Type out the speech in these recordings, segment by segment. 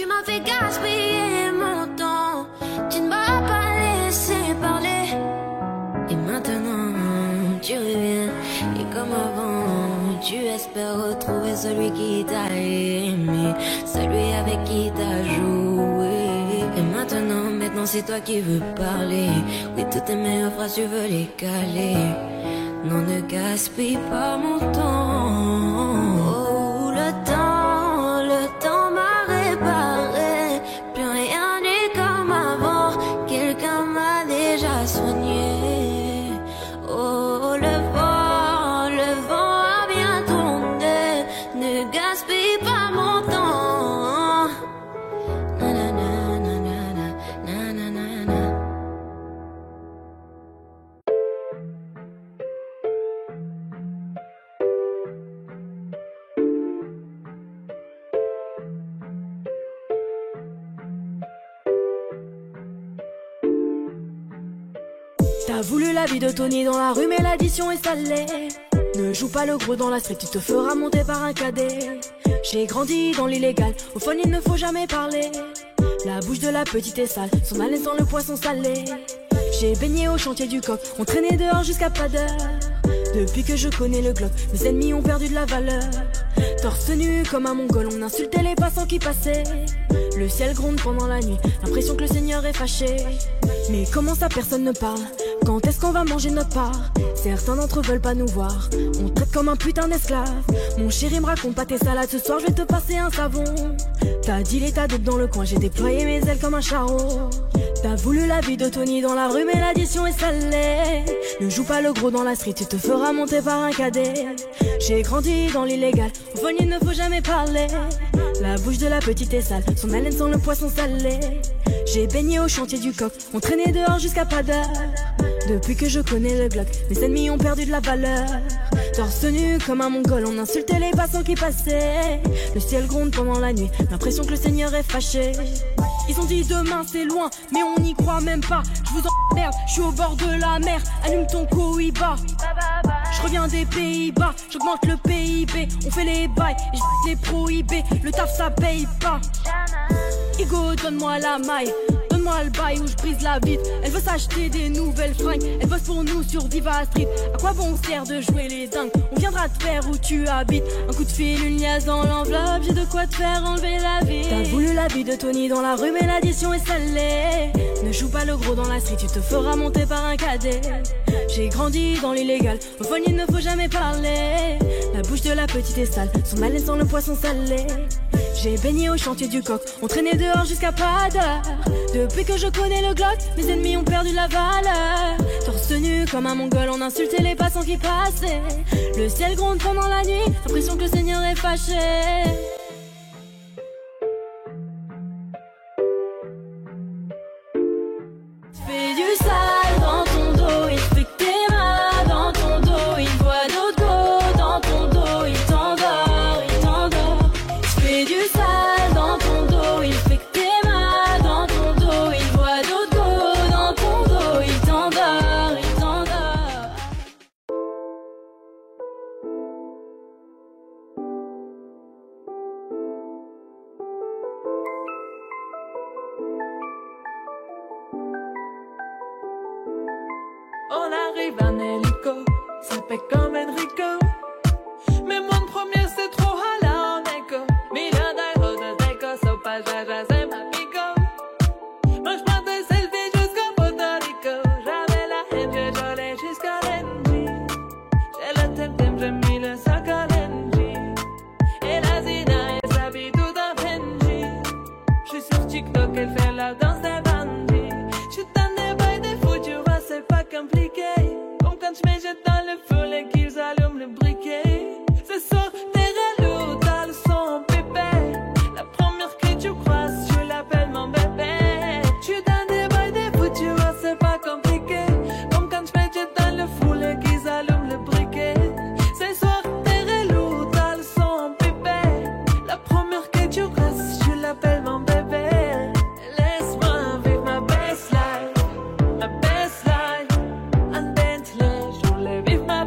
Tu m'as fait gaspiller mon temps. Tu ne m'as pas laissé parler. Et maintenant tu reviens. Et comme avant, tu espères retrouver celui qui t'a aimé, celui avec qui t'as joué. Et maintenant c'est toi qui veux parler. Oui, toutes tes meilleures phrases tu veux les caler. Non, ne gaspille pas mon temps. Oh, le temps m'a réparé. Plus rien n'est comme avant. Quelqu'un m'a déjà soigné. Oh, le vent a bien tourné. Ne gaspille pas mon temps. Na, na, na, na, na, na, na, na. T'as voulu la vie de Tony dans la rue, mais l'addition est salée. Ne joue pas le gros dans la street, tu te feras monter par un cadet. J'ai grandi dans l'illégal, au fond il ne faut jamais parler. La bouche de la petite est sale, son haleine sent le poisson salé. J'ai baigné au chantier du coq, on traînait dehors jusqu'à pas d'heure. Depuis que je connais le Glock, mes ennemis ont perdu de la valeur. Torse nu comme un mongol, on insultait les passants qui passaient. Le ciel gronde pendant la nuit, l'impression que le Seigneur est fâché. Mais comment ça personne ne parle? Quand est-ce qu'on va manger notre part? Certains d'entre eux veulent pas nous voir, on traite comme un putain d'esclave. Mon chéri me raconte pas tes salades, ce soir je vais te passer un savon. T'as dealé ta dope dans le coin, j'ai déployé mes ailes comme un charreau. T'as voulu la vie de Tony dans la rue, mais l'addition est salée. Ne joue pas le gros dans la street, tu te feras monter par un cadet. J'ai grandi dans l'illégal, au fond il ne faut jamais parler. La bouche de la petite est sale, son haleine sent le poisson salé. J'ai baigné au chantier du coq, on traînait dehors jusqu'à pas d'heure. Depuis que je connais le Glock, mes ennemis ont perdu de la valeur. Torse nu comme un mongol, on insultait les passants qui passaient. Le ciel gronde pendant la nuit, l'impression que le Seigneur est fâché. Ils ont dit demain c'est loin, mais on n'y croit même pas. Je vous emmerde, je suis au bord de la mer. Allume ton cohiba. Je reviens des Pays-Bas, j'augmente le PIB. On fait les bails et je les prohibés. Le taf ça paye pas. Igo, donne-moi la maille, donne-moi le bail où je brise la vitre. Elle veut s'acheter des nouvelles fringues, elle bosse pour nous sur Diva Street. À quoi bon sert de jouer les dingues? On viendra te faire où tu habites. Un coup de fil, une liasse dans l'enveloppe, j'ai de quoi te faire enlever la vie. T'as voulu la vie de Tony dans la rue, mais l'addition est salée. Ne joue pas le gros dans la street, tu te feras monter par un cadet. J'ai grandi dans l'illégal, au fond il ne faut jamais parler. La bouche de la petite est sale, son haleine sent le poisson salé. J'ai baigné au chantier du coq, on traînait dehors jusqu'à pas d'heure. Depuis que je connais le Glock, mes ennemis ont perdu la valeur. Torse nu comme un mongol, on insultait les passants qui passaient. Le ciel gronde pendant la nuit, l'impression que le Seigneur est fâché. Fais du sale dans ton dos, il fait que t'es mal dans ton dos. Il voit d'autres go dans ton dos, il t'endort, il t'endort. Fais du sale dans ton dos, il fait que t'es mal dans ton dos. Il voit d'autres go dans ton dos, il t'endort, il t'endort. On arrive en hélico, ça fait comme Enrico. Mais moi le premier c'est trop hala en écho. Million d'euros de déco, so pas jaja c'est ma pico. Moi j'prends des selfies jusqu'au Porto Rico. J'avais la haine, j'ai jolé jusqu'à l'NG. J'ai le thème, j'ai mis le sac à l'NG. Et la Zina, elle s'habille tout en Benji. J'suis sur TikTok, elle fait la danse des bandits. J'suis dans des bails des fous, tu vois c'est pas compliqué. Comme quand je me jette dans le feu et qu'ils allument le briquet. Ce soir t'es relou, t'as le son en pépé. La première que tu croises, je l'appelle mon bébé. J'suis dans des bails des fous, tu vois c'est pas compliqué. Comme quand je me jette dans le fou et qu'ils allument le briquet. Ce soir t'es relou, t'as le son en pépé. La première que tu croises, je l'appelle mon bébé. Laisse-moi vivre ma best life. Ma best life, un Bentley, je voulais vivre ma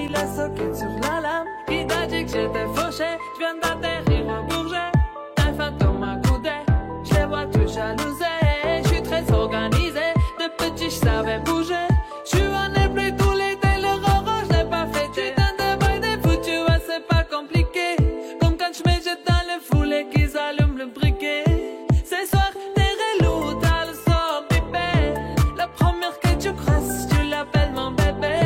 mis la socket sur la lame. Qui t'a dit que j'étais fauché? Je viens d'atterrir au Bourget. Un fantôme m'a coudé, je les vois tous jalousés. Je suis très organisé, de petit je savais bouger. Je suis en plus tous l'été, le roro je l'ai pas fêté. Putain de bail des foutus, ouais c'est pas compliqué. Comme quand je me jette dans le foulé qu'ils allument le briquet. Ce soir t'es relou, t'as le son pipé. La première que tu crosses, tu l'appelles mon bébé.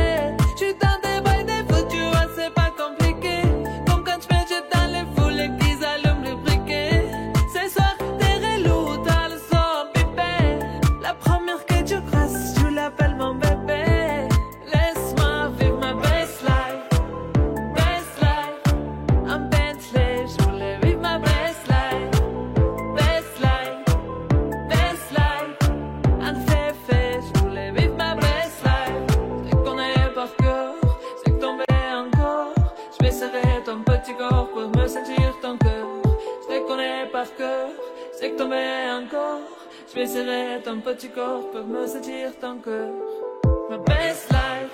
Je suis dans des bails des foutus, ouais c'est pas compliqué. Comme quand je me jette dans le foulé qu'ils allument le briquet. Ce soir t'es relou, t'as le son pipé. La première que tu crosses, tu l'appelles mon bébé. Laisse-moi vivre ma best life. Best life, en Bentley, je voulais vivre ma best life. Best life, en Féfé, je voulais vivre ma best life. C'est qu'on est par cœur, c'est que tomber encore. Je vais serrer ton petit corps pour me sentir ton cœur. Je te connais par cœur, c'est que tomber encore. Je vais serrer ton petit corps pour me sentir ton cœur. Ma best life,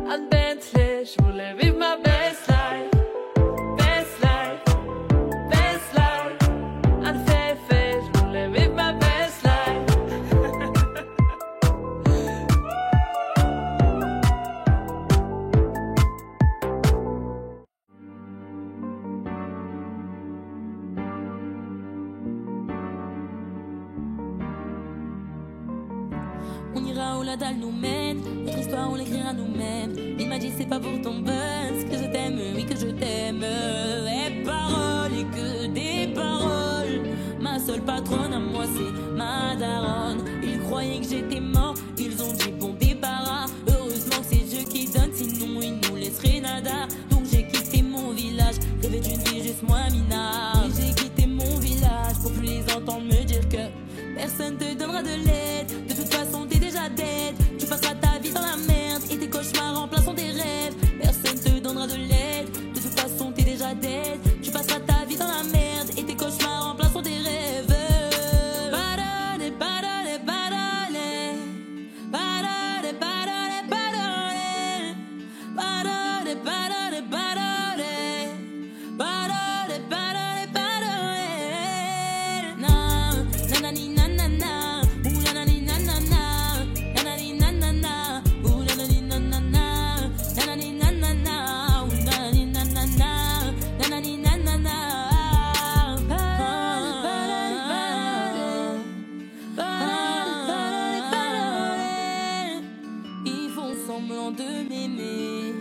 en Bentley, je voulais vivre ma best life. Best life, en Féfé, je voulais vivre ma best life. On ira où la dalle nous mène, notre histoire on l'écrira nous-mêmes. Il m'a dit c'est pas pour ton buzz que je t'aime, oui que je t'aime. Et paroles et que des paroles. Ma seule patronne à moi c'est ma daronne. Ils croyaient que j'étais mort, ils ont dit bon débarras. Heureusement que c'est Dieu qui donne, sinon ils nous laisseraient nada. Donc j'ai quitté mon village, rêvé d'une vie juste moins minable. Et j'ai quitté mon village pour plus les entendre me dire que personne te donnera de l'aide. De toute façon t'es déjà dead. Tu passeras ta vie dans la merde et tes cauchemars remplaceront tes rêves. Personne te donnera de l'aide. De toute façon t'es déjà dead. Tu passeras ta vie dans la merde et tes cauchemars remplaceront tes rêves. Parole, parole, parole. Parole, parole, parole. Parole, parole, parole. Parole, parole, parole. Na, nanani, nanana. Ouh, nanani, nanana. Nanani, nanana. Ouh, nanani, nanana. Nanani, nanana. Ouh, nanani, nanana. Nanani, nanana. Parole, parole, parole. Ils font semblant de m'aimer.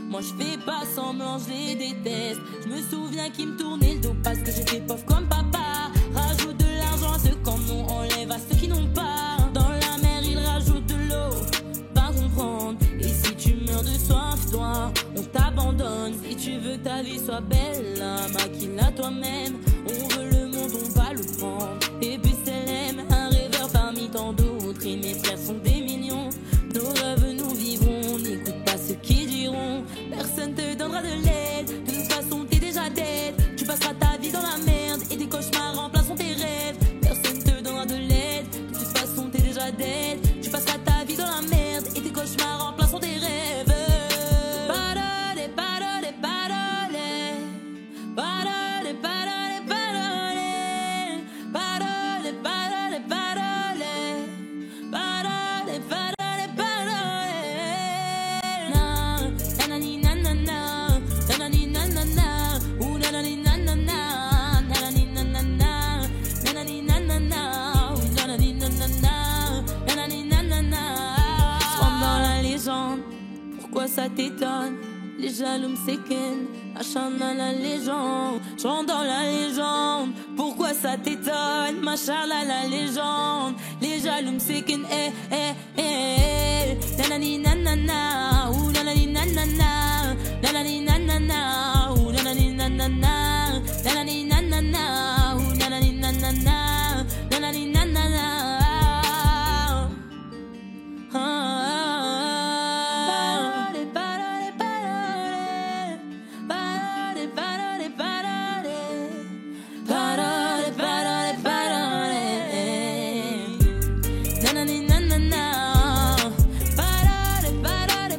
Moi je fais pas semblant, je les déteste. Je me souviens qu'ils me tournaient le dos parce que j'étais pauvre comme papa. Rajoute de l'argent à ceux qui en ont, enlève à ceux qui n'ont pas. Dans la mer ils rajoutent de l'eau, pas comprendre. Et si tu meurs de soif, toi, on t'abandonne. Si tu veux que ta vie soit belle, maquille-la toi-même. On veut le monde, on va le prendre. Et puis c'est l'aime, un rêveur parmi tant d'autres. Et mes frères sont des millions. Nos rêves nous vivrons, n'écoute pas ceux qui diront. Personne te donnera de l'aide. De toute façon t'es déjà dead. Tu passeras ta vie dans la merde et tes cauchemars remplaceront tes rêves. Personne te donnera de l'aide. De toute façon t'es déjà dead. Tu passeras ta vie dans la merde et tes cauchemars remplaceront tes rêves. Parole, parole, parole. Parole, parole, parole. Parole, parole, parole. Parole, parole, parole. Nanani, nanana. Nanani, nanana. Ouh, nanani, nanana. Nanani, nanana. Nanani, nanana. Ouh, nanani, nanana. Nanani, nanana. Je rentre dans la légende. Pourquoi ça t'étonne? Les jaloux me séquennent. Machin dans la légende. Je rentre dans la légende. Pourquoi ça t'étonne? Machin dans la légende. Les jaloux me séquennent. Nanani, nanana. Ouh, nanani, nanana. Nanani, nanana. Ouh, nanani, nanana. Nanani, nanana. Ouh, nanani, nanana. Nanani, nanana. Parole, parole, parole. Parole, parole, parole. Parole, parole, parole. Nanani, nanana. Parole, parole,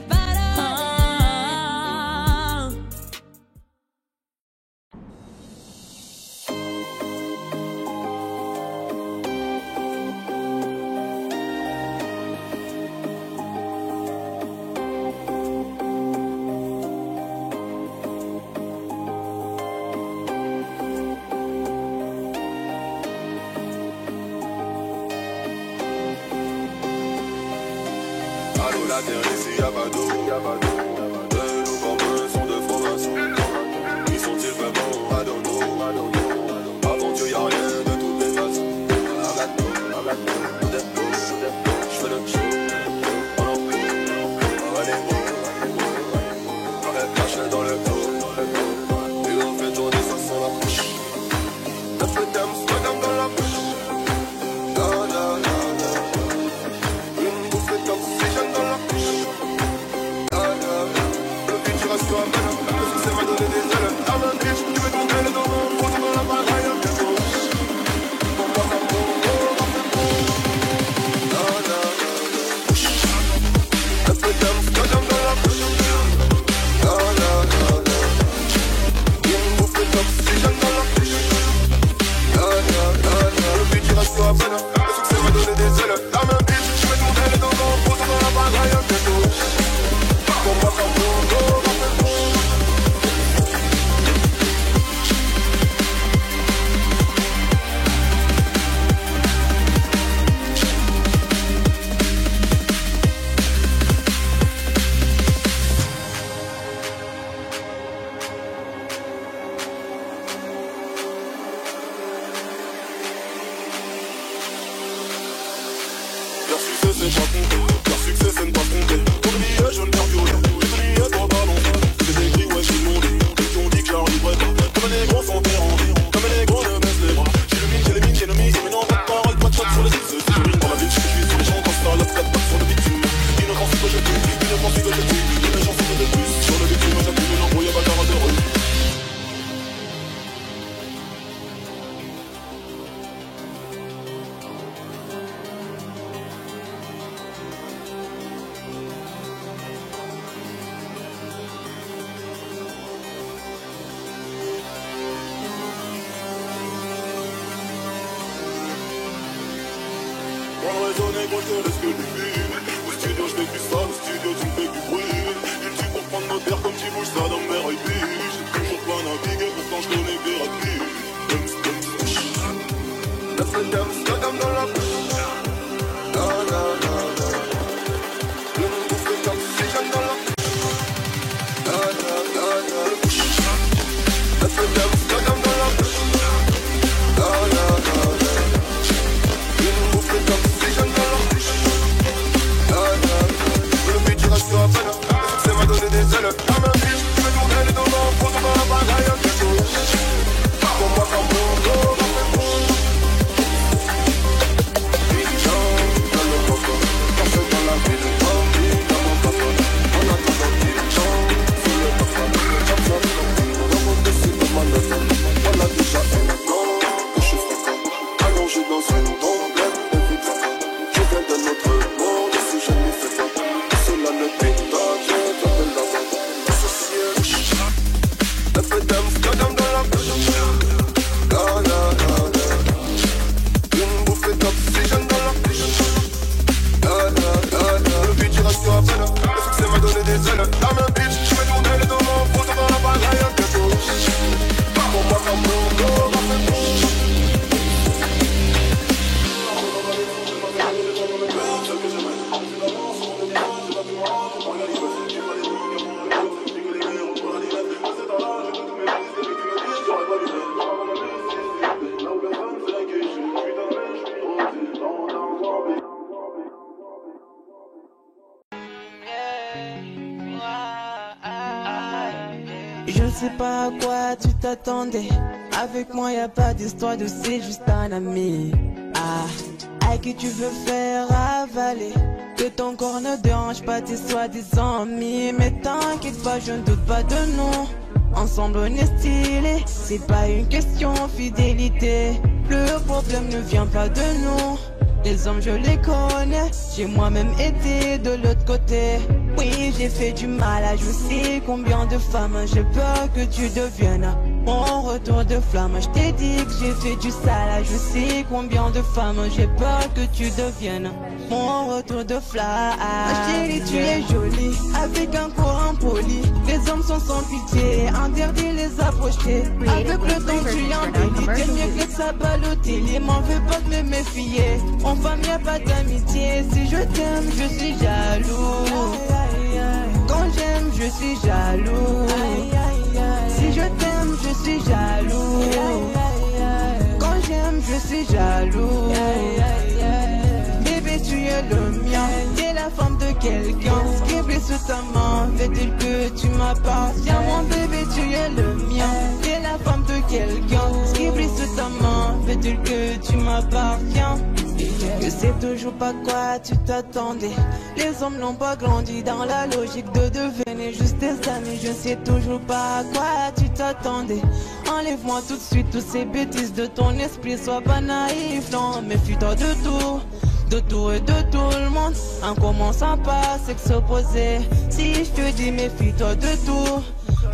la terre ici y'a pas d'eau. Nos copains sont de francs-maçons. Qui sont-ils vraiment? I don't know. Avant Dieu y'a rien de toutes les façons. J'fais le show. Caché dans le dos. Et on fait tourner ça sans la bouche. La fête d'aime, soit dans la bouche. Une bouffée d'oxygène dans la bouche. Le but tu restes toi même. Le succès m'a donné des ailes. La main bitch, tu veux tomber le dos. Faut tomber la bagaille un bientôt. Pour moi ça me la fête d'aime, soit dans la bouche. Une bouffée d'oxygène dans la bouche. Le but tu restes toi même. Le succès m'a donné des ailes. La main bitch, tu veux tomber le dos. Faut tomber la bagaille un bientôt. Pour moi ça me Je ne sais pas à quoi tu t'attendais. Avec moi y'a pas d'histoire de c'est juste un ami. À qui tu veux faire avaler. Que ton corps ne dérange pas tes soi-disant amis. Mais t'inquiète pas, je ne doute pas de nous. Ensemble on est stylé. C'est pas une question fidélité. Le problème ne vient pas de nous. Les hommes je les connais. J'ai moi-même été de l'autre côté. Oui j'ai fait du mal à je sais combien de femmes. J'ai peur que tu deviennes mon retour de flamme. Je t'ai dit que j'ai fait du sale. Je sais combien de femmes. J'ai peur que tu deviennes mon retour de flamme. Chérie tu es jolie avec un corps impoli. Les hommes sont sans pitié. Interdit les approcher. Avec le temps tu embellis. t'aimes mieux que ça Balotelli, m'en veux pas de me méfier. En femme y'a pas d'amitié, si je t'aime je suis jaloux. Quand j'aime je suis jaloux. Si je t'aime je suis jaloux. Quand j'aime je suis jaloux. Bébé tu es le mien, t'es la femme de quelqu'un. Ce qui brille sous ta main fait-il que tu m'appartiens. Mon bébé tu es le mien, t'es la femme de quelqu'un. Ce qui brille sous ta main fait-il que tu m'appartiens. Je sais toujours pas quoi tu t'attendais. Les hommes n'ont pas grandi dans la logique de devenir juste tes amis. Je sais toujours pas à quoi tu t'attendais. Enlève-moi tout de suite toutes ces bêtises de ton esprit. Sois pas naïf, non, méfie-toi de tout. De tout et de tout le monde. En commençant par sexe opposé. Si je te dis méfie-toi de tout.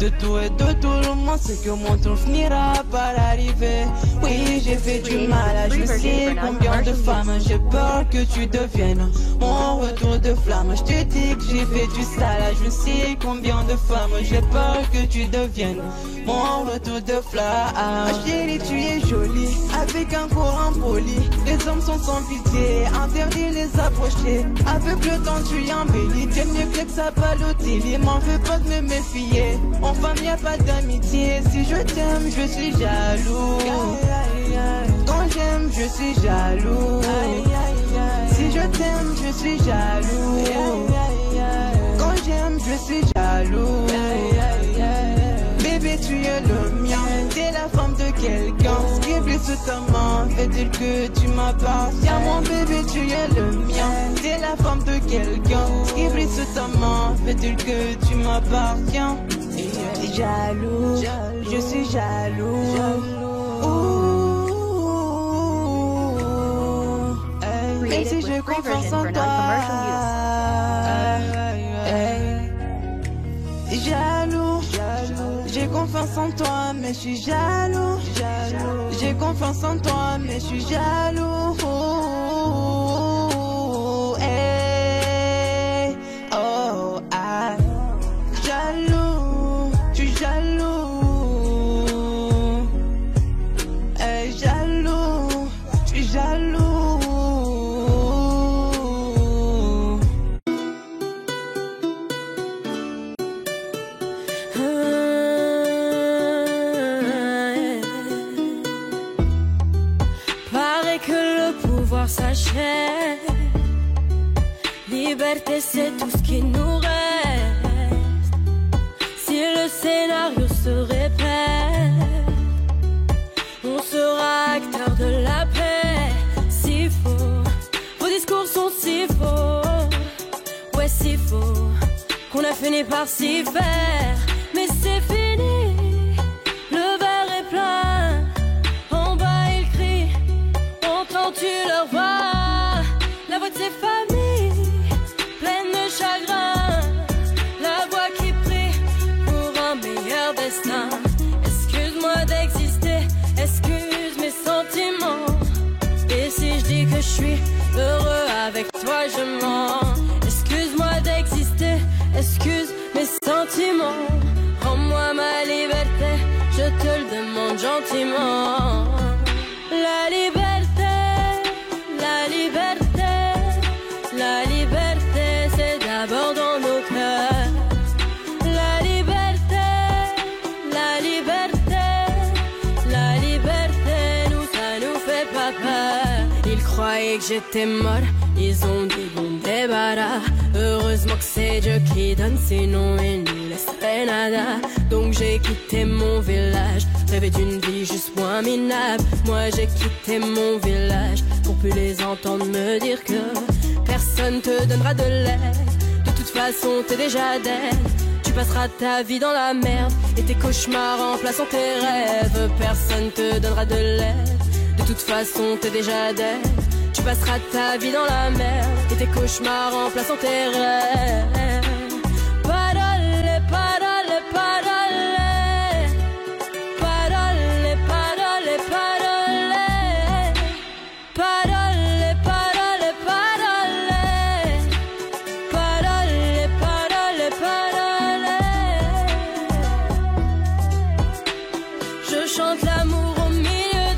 De tout et de tout le monde, c'est que mon tour finira par arriver. Oui, j'ai fait du mal à je sais combien de femmes. J'ai peur que tu deviennes mon retour de flamme. Je te dis que j'ai fait du sale à je sais combien de femmes. J'ai peur que tu deviennes mon retour de flamme. Chérie, tu es jolie, avec un courant poli. Les hommes sont sans pitié, interdit les approcher. Avec le temps tu embellis, t'aimes mieux que ça Balotelli. M'en veux pas de me méfier. En femme y'a pas d'amitié, si je t'aime je suis jaloux. Quand j'aime je suis jaloux. Si je t'aime je suis jaloux. Quand j'aime je suis jaloux. Bébé tu es le mien, t'es la femme de quelqu'un. Ce qui brille sous ta main fait-il que tu m'appartiens. Mon bébé tu es le mien, t'es la femme de quelqu'un. Ce qui brille sous ta main fait-il que tu m'appartiens. Jaloux, je suis jaloux. Même si j'ai confiance en toi. Jaloux, j'ai confiance en toi, mais je suis jaloux. J'ai confiance en toi, mais je suis jaloux. Hey, oh, ah, jaloux, je suis jaloux. Hey, jaloux, je suis jaloux. S'achève. Liberté, c'est tout ce qui nous reste. Si le scénario se répète, on sera acteur de la paix. Si faux, vos discours sont si faux. Ouais, si faux, qu'on a fini par s'y faire. Mais c'est fini, le verre est plein. En bas ils crient, entends-tu leur voix? La voix de ces familles, pleine de chagrin. La voix qui prie pour un meilleur destin. Excuse-moi d'exister, excuse mes sentiments. Et si je dis que je suis heureux avec toi, je mens. Excuse-moi d'exister, excuse mes sentiments. Rends-moi ma liberté, je te le demande gentiment. La liberté, la liberté, la liberté, c'est d'abord dans nos cœurs. La liberté, la liberté, la liberté, nous ça nous fait pas peur. Ils croyaient que j'étais mort, ils ont dit bon débarras. Heureusement que c'est Dieu qui donne, sinon il nous laisserait nada. Donc j'ai quitté mon village, rêvé d'une vie juste moins minable. Moi j'ai quitté mon village pour plus les entendre me dire que personne te donnera de l'aide. De toute façon t'es déjà dead. Tu passeras ta vie dans la merde et tes cauchemars remplaçant tes rêves. Personne te donnera de l'aide. De toute façon t'es déjà dead. Tu passeras ta vie dans la merde et tes cauchemars remplaçant tes rêves. Parole, parole, parole. Parole, parole, parole. Parole, parole, parole. Parole, parole, parole. Je chante l'amour au milieu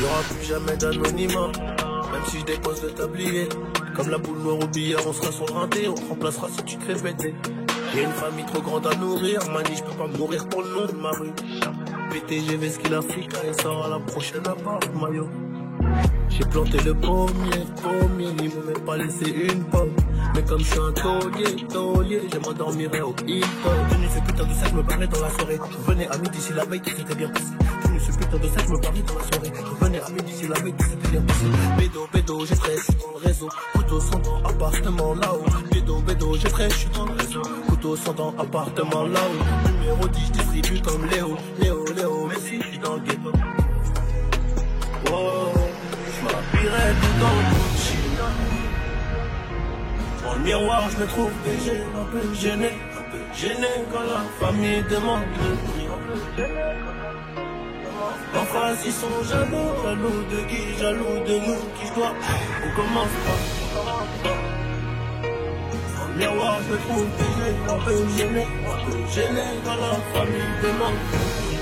Y'aura plus jamais d'anonymat, même si je dépose le tablier. Comme la boule noire au billard, on sera sur le rinté, on te remplacera si tu te fais péter. J'ai une famille trop grande à nourrir, manie, je peux pas mourir pour le nom de ma rue. PTGV, ce qu'il a fait, quand il sort à la prochaine appart, maillot. J'ai planté le pommier, ils m'ont même pas laissé une pomme. Mais comme je suis un taulier, je m'endormirai au Hilton. Tenu ce putain de sac, je me parlais dans la soirée. Je revenais à midi si la veille, tout s'était bien passé. Tenu ce putain de sac, je me parlais dans la soirée. Je revenais à midi si la veille, tout s'était bien passé. Bédo, j'ai fraîche, je suis dans le réseau. Couteau sans dents, appartement là-haut. Bédo, j'ai fraîche, je suis dans le réseau. Couteau sans dents, appartement là-haut. Numéro 10, je distribue comme Léo, Messi, je suis dans le ghetto. Wow. J'm'habillerai tout dans le Gucci. Dans le miroir, je me trouve végé, un peu gêné quand la famille demande le prix. En face, ils sont jaloux de qui, jaloux de nous, qui je dois. On commence pas. Dans le miroir, je me trouve végé, un peu gêné quand la famille demande le prix.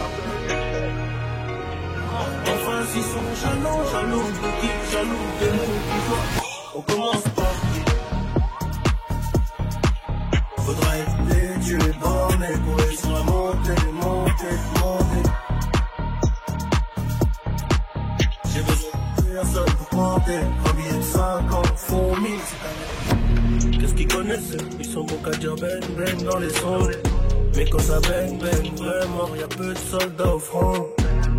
Enfin, s'ils sont jaloux de qui, jaloux de nous, qui doit. On commence pas. Faudra être tu es borné pour réussir à monter. J'ai besoin de personne pour compter. Un billet de 50 font 1000. Qu'est-ce qu'ils connaissent? Ils sont bons qu'à dire bang dans les sons. Mais quand ça bang, vraiment, y'a peu de soldats au front.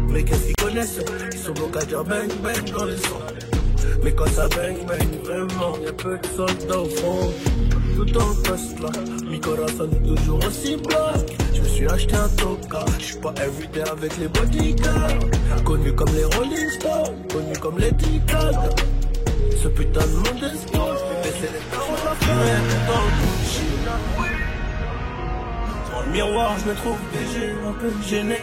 Mais qu'est-ce qu'ils connaissent? Ils sont bons qu'à dire bang dans les sons. Mais quand ça bang, vraiment, y'a peu de soldats au front. Tout en poste là, mi corazon est toujours aussi black. Je me suis acheté un toka, je suis pas everyday avec les bodyguards. Connu comme les Rolling Stones, connu comme les Ticals. Ce putain de monde est sport, mais c'est les parents de la fête dans le Gucci. Dans le miroir, je me trouve végé, un peu gêné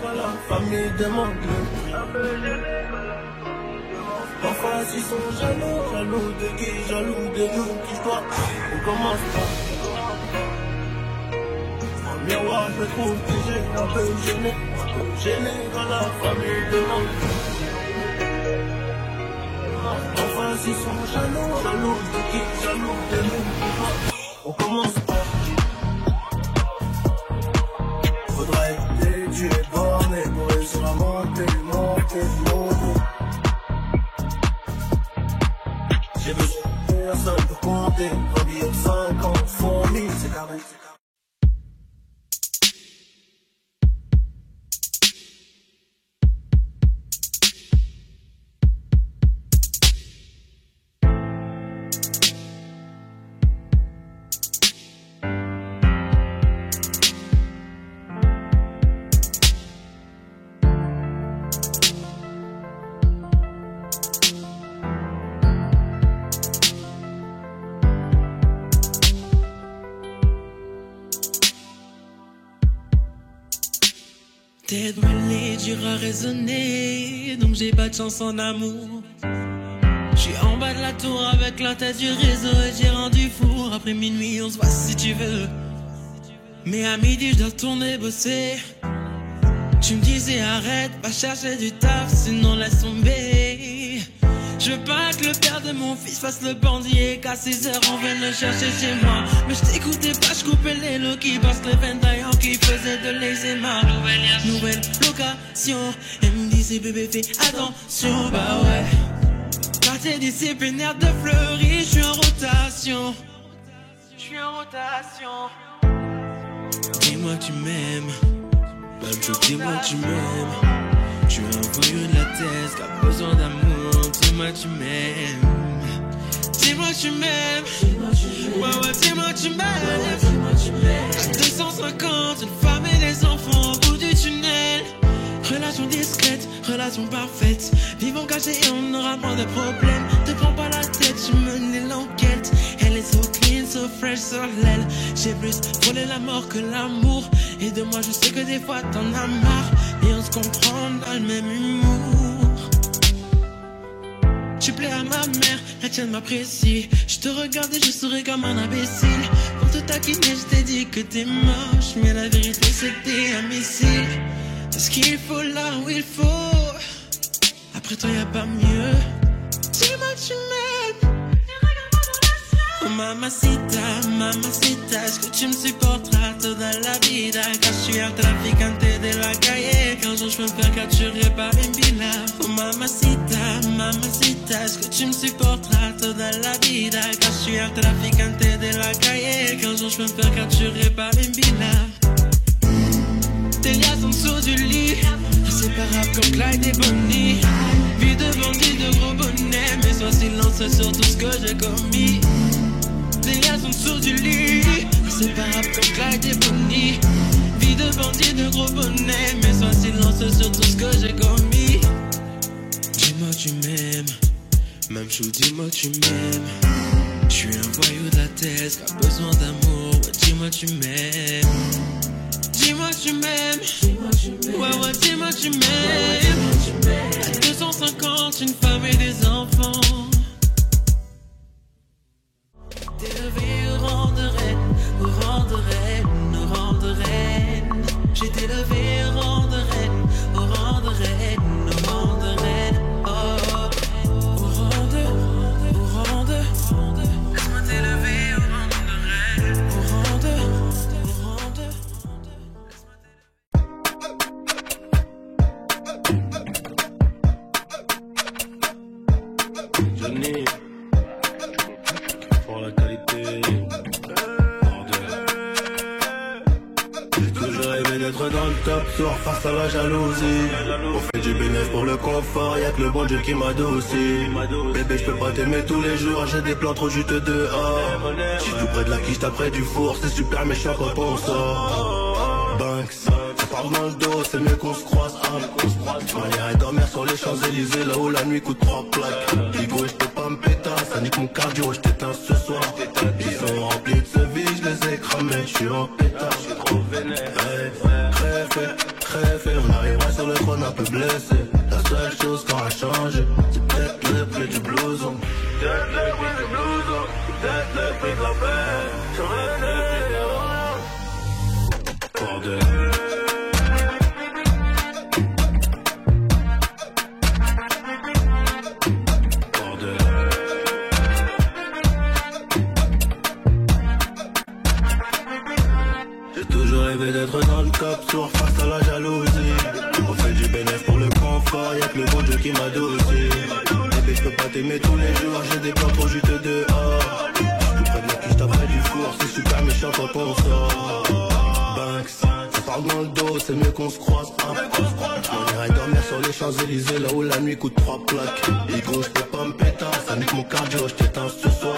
quand la famille demande le prix. En face, ils sont jaloux de qui, jaloux de nous, qui je dois. On commence pas. Dans le miroir, je me trouve végé, un peu gêné quand la famille demande. En face, ils sont jaloux de qui, jaloux de nous, qui je dois. On commence pas. Faudra être tu es borné pour réussir à monter. J'ai besoin de personne pour compter. Un billet de 50 font 1000, c'est carré. T'es brûlé, dur à raisonner, donc j'ai pas de chance en amour. J'suis en bas de la tour avec la tête du réseau et j'ai rendu fou. Après minuit, on se voit si tu veux. Mais à midi, je dois retourner bosser. Tu me disais arrête, va chercher du taf, sinon laisse tomber. Je veux pas que le père de mon fils fasse le bandit et qu'à 6 heures on vienne le chercher chez moi. Mais je t'écoutais pas, je coupais les lots qui passent les vendailles qui faisaient de l'eczéma. Nouvelle location, elle me disait bébé fais attention, bah ouais. Quartier disciplinaire de Fleury, je suis en rotation. Dis-moi que tu m'aimes, baby, dis-moi que tu m'aimes. Je suis un voyou de la tête qui a besoin d'amour. Dis-moi que tu m'aimes. Dis-moi que tu m'aimes. Ouais, dis-moi que tu m'aimes. 250, une femme et des enfants au bout du tunnel. Relation discrète, relation parfaite. Vivons cachés et on aura moins de problèmes. Te prends pas la tête, je menais l'enquête. Elle est so clean, so fresh sur l'aile. J'ai plus volé la mort que l'amour. Et de moi je sais que des fois t'en as marre. Et on se comprend dans le même humour. Tu plais à ma mère, la tienne m'apprécie. Je te regarde et je souris comme un imbécile. Pour te taquiner je t'ai dit que t'es moche. Mais la vérité c'est que t'es imbécile. C'est ce qu'il faut là où il faut. Après toi y'a pas mieux. Dis-moi que tu m'aimes. Oh mamacita, mamacita, est-ce que tu me supporteras toda la vida? Car je suis un traficante de la calle. Qu'un jour je peux me faire capturer par une villa. Oh mamacita, mamacita, est-ce que tu me supporteras toda la vida? Car je suis un traficante de la calle. Qu'un jour je peux me faire capturer par une villa. Tes liasses en dessous du lit, inséparables comme Clyde et Bonnie. Vie de bandit, de gros bonnet, mais sois silencieux sur tout ce que j'ai commis. Des liasses en dessous du lit, inséparables comme Clyde et Bonnie. Vie de bandit, de gros bonnet, mais sois silencieux sur tout ce que j'ai commis. Dis-moi tu m'aimes, même chou, dis-moi tu m'aimes. J'suis un voyou de la thèse qui a besoin d'amour, ouais dis-moi tu m'aimes. Dis-moi tu m'aimes, ouais ouais dis-moi tu m'aimes. À 250, une femme et des enfants. T'es levé au rang de reine, au rang de reine, au rang de reine. J'ai été levé au rang de reine, au rang de reine, au rang de reine. Oh, au rang de, laisse-moi t'élever au rang de reine, au rang de, Johnny, pour la qualité, j'ai toujours rêvé d'être dans le top sur face à la jalousie. On fait du bénéfice pour le confort, y'a que le bon Dieu qui m'adoucit. Bébé je peux pas t'aimer tous les jours, j'ai des plans trop juteux dehors. J'suis tout près de la quiche, t'as près du four, c'est super méchant quand on sort. Banks, ça parle dans le dos, c'est mieux qu'on se croise. J'irais dormir sur les Champs-Élysées, là où la nuit coûte 3 plaques. Digo, j'peux pas me péter, ça nique mon cardio, j't'éteins ce soir. Ils sont remplis de ce vie, j'les ai cramés, j'suis en pétard, j'suis trop vénère. Crève, on arrivera sur le trône un peu blessé. La seule chose qui aura changé, c'est peut-être le prix du blouson. Peut-être le prix du blouson, peut-être le prix de la paix. J'aurais bordel. D'être dans le top sur face à la jalousie. On fait du bénéfice pour le confort, y'a que le bon Dieu qui m'adoucit. Bébé je peux pas t'aimer tous les jours, j'ai des plans trop juteux dehors. Tout près de la quiche, t'as près du four, c'est super méchant quand on sort. Banks, ça parle dans le dos, c'est mieux qu'on se croise. On irait dormir sur les Champs-Élysées, là où la nuit coûte 3 plaques. Ego, j'peux pas me péter, ça nique mon cardio, j't'éteins ce soir.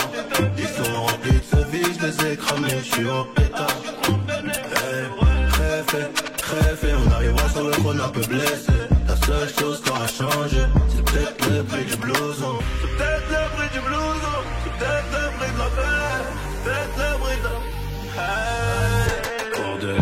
Ils sont remplis de ce vie, j'les ai cramés, j'suis en pétard. Crève, on arrivera sur le trône un peu blessé. La seule chose qui aura changé, c'est peut-être le prix du blouson. C'est peut-être le prix du blouson, c'est peut-être le prix de la paix, peut-être le prix de la bordel.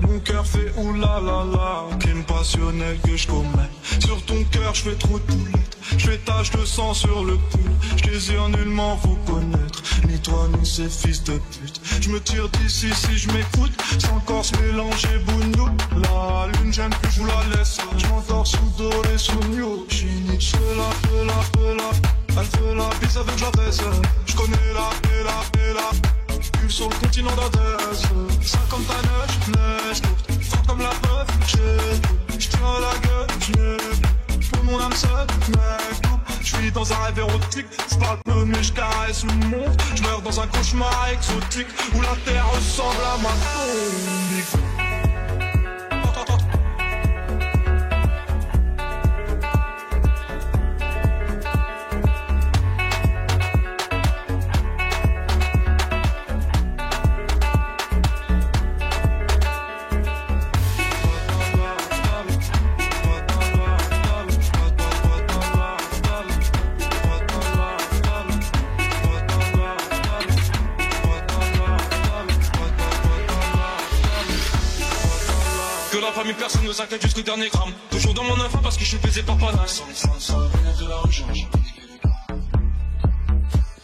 Mon cœur fait oulala, crime passionnel que je commets. Sur ton cœur je fais trop de poulettes, je fais tache de sang sur le pull. Je désire nullement vous connaître, ni toi ni ces fils de pute. Je me tire d'ici si je m'écoute, sans encore se mélanger bougnou. La lune j'aime plus, je vous la laisse. Je m'endors sous doré, sous new. J'suis Nietzsche, feu la. Elle fait la bise avec la baisse. Je connais la. Sur le continent d'Adès, 59, neige courte, forte comme la preuve, je tiens à la gueule, je pour mon âme seule, mec, je suis dans un rêve érotique, je parle peu mais je caresse le monde, je meurs dans un cauchemar exotique, où la terre ressemble à ma tombe. famille, personne ne s'inquiète jusqu'au dernier gramme. Toujours dans mon enfant parce que je suis baisé par panache. Sans de la rue,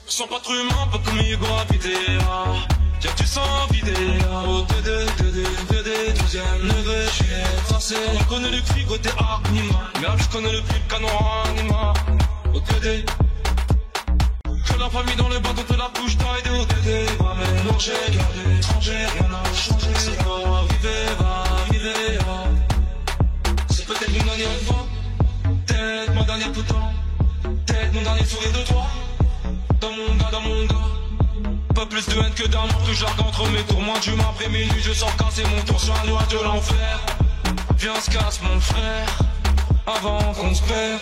sans pas trop humain, pas comme Hugo habité. Tiens, tu sens vidé. Au TD, 12e degré, je suis tracé. Je connais le cri côté Anima. Merde, je connais le prix de canon Anima. Au TD. Que la famille dans les bateaux, te la couche taille au TD. Va mélanger, garder étranger, rien n'a changé. C'est va arriver, C'est peut-être une dernière fois. Peut-être ma dernière tout le temps. Peut-être mon dernier sourire de toi. Dans mon gars. Pas plus de haine que d'amour que j'argue entre mes tours. Moins d'humain après minuit, je sors casser mon tour sur un nuage de l'enfer. Viens, se casse mon frère, avant qu'on se perde.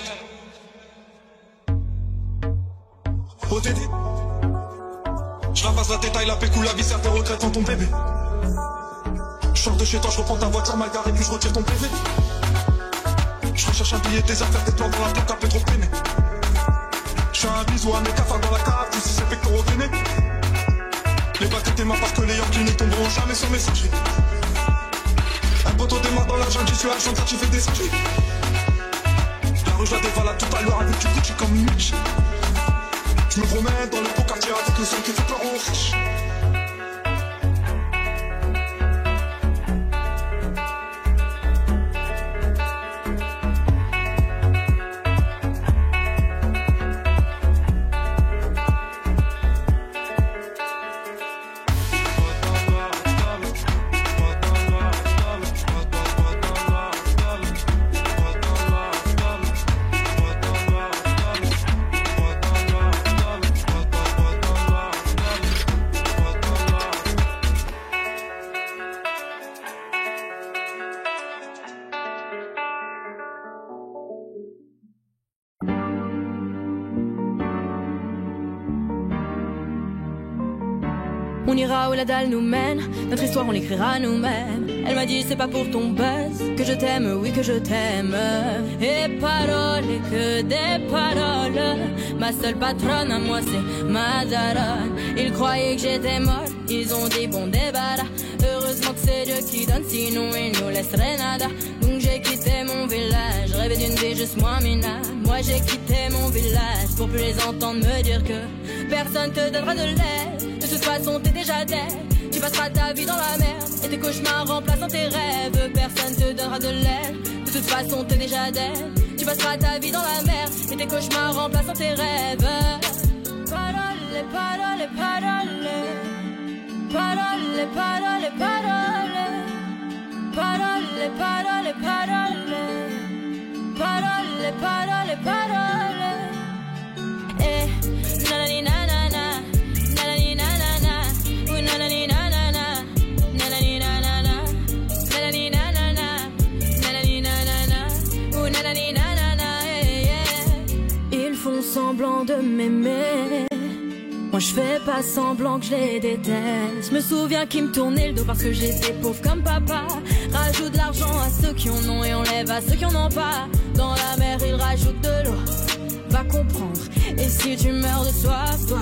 OTD, je ramasse la détail, la pécou, la viscère, tes regrets dans ton bébé. Je sors de chez toi, je reprends ta voiture mal garée, puis je retire ton PV. Je recherche un billet, tes affaires, tes plans dans la tête, t'as fait trop peiner. Je fais un bisou à mes cafards dans la cave, tous ces pectoraux gainés. Les batteries t'aiment parce que les Yankees ne tomberont jamais sur messagerie. Un poteau démarre dans la jungle, j'y suis argent, tu fais des circuits. La rue je la dévalade tout à l'heure avec du Gucci comme une Mitch. Je me promène dans le beau quartier avec le son qui fait peur aux riches. On ira où la dalle nous mène, notre histoire on l'écrira nous-mêmes. Elle m'a dit c'est pas pour ton buzz que je t'aime, oui que je t'aime. Et paroles, et que des paroles. Ma seule patronne à moi c'est ma daronne. Ils croyaient que j'étais morte, ils ont dit bon débarras. Heureusement que c'est Dieu qui donne, sinon il nous laisserait nada. Donc j'ai quitté mon village, rêvé d'une vie juste moins minable. Moi j'ai quitté mon village pour plus les entendre me dire que personne te donnera de l'aide. De toute façon t'es déjà dead. Tu passeras ta vie dans la merde et tes cauchemars remplaçant tes rêves. Personne te donnera de l'aide. De toute façon t'es déjà dead. Tu passeras ta vie dans la merde et tes cauchemars remplaçant tes rêves. Parole, parole, parole. Parole, parole, parole. Parole, parole, parole. Parole, parole, parole. Eh, nanani nanana, nanani nanana, ou nanani nanana, nanani nanana, nanani nanana, nanani nanana, ou nanani nanana, Ils font semblant de m'aimer. Moi je fais pas semblant que je les déteste. Je me souviens qu'ils me tournaient le dos parce que j'étais pauvre comme papa. Rajoute de l'argent à ceux qui en ont et enlève à ceux qui en ont pas. Dans la mer ils rajoutent de l'eau, va comprendre. Et si tu meurs de soif, toi,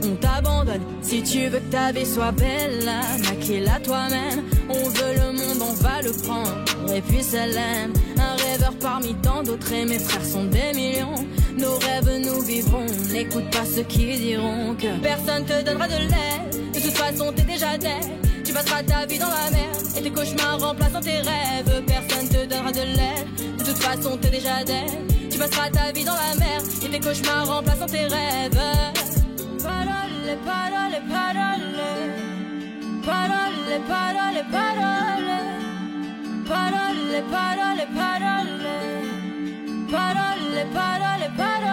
on t'abandonne. Si tu veux que ta vie soit belle, maquille-la toi-même. On veut le monde, on va le prendre, et puis ça l'aime. Un rêveur parmi tant d'autres et mes frères sont des millions. Nos rêves nous vivrons, n'écoute pas ceux qui diront que personne te donnera de l'aide. De toute façon t'es déjà dead. Tu passeras ta vie dans la merde et tes cauchemars remplaçant tes rêves. Personne te donnera de l'aide. De toute façon t'es déjà dead. Tu passeras ta vie dans la merde et tes cauchemars remplaçant tes rêves. Parole, parole, parole. Parole, parole, parole. Parole, parole, parole. Parole, parole, parole.